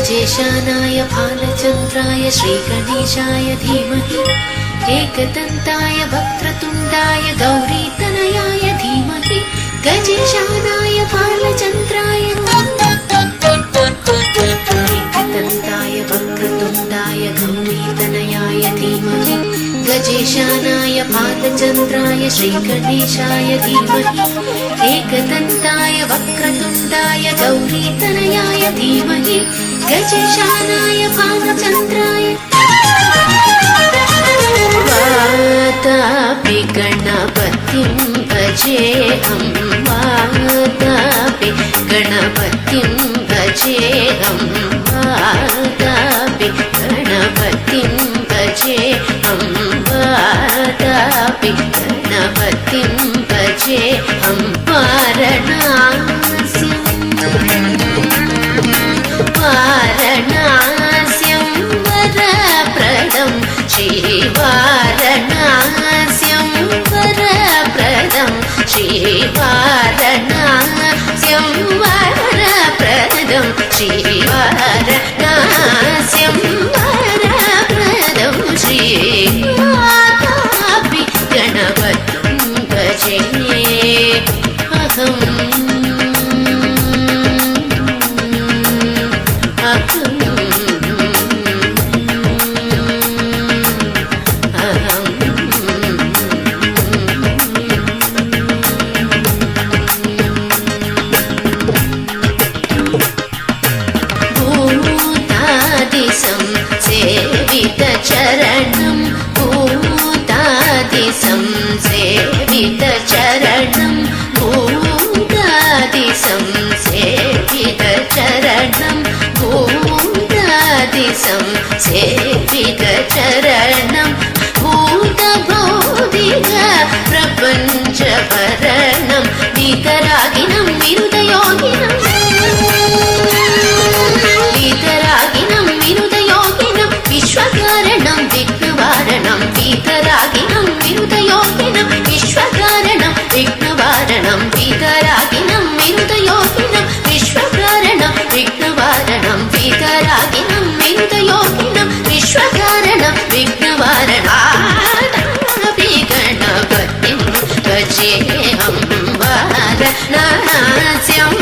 गजेशानाय भालचन्द्राय श्रीगणेशाय धीमहि एकदन्ताय वक्रतुण्डाय गौरीतनयाय धीमहि गजेशानाय भालचन्द्राय एकदन्ताय वक्रतुण्डाय गौरीतनयाय धीमहि गजेशानाय भालचन्द्राय श्रीगणेशाय धीमहि एकदन्ताय वक्रतुण्डाय गौरीतनयाय धीमहि गजेशानाय भालचन्द्राय वातापि गणपतिं भजेऽहं वातापि गणपतिं भजेऽहं वातापि गणपतिं भजेऽहं वातापि गणपतिं भजेऽहं वारणास्यं वरप्रदं श्रीवारणास्यं वरप्रदं श्रीवारणास्यं वरप्रदं श्रीवारणास्यं वरप्रदं श्रीवातापि गणपतिं भजेऽहम् चरणं भूतादिसं सेवितचरणं भूतादिसं सेवितचरणं भूतादिसं सेवितचरणं भूतभौतिक प्रपञ्चभरणं वितरागिनं विरुदयोगिनं वितरागिनं विरुदयोगिनं विश्वकारणं विघ्नवारणं वितरागिनं विरुदयोगिनं विश्वकारणं विघ्नवारणं वितरागिनं विरुदयोगिनं विश्वकारणं विघ्नवारणं वितरागिनं विरुदयोगिनं विश्वकारणं विघ्नवारणापि गणपतिं भजेऽहं वारणास्यं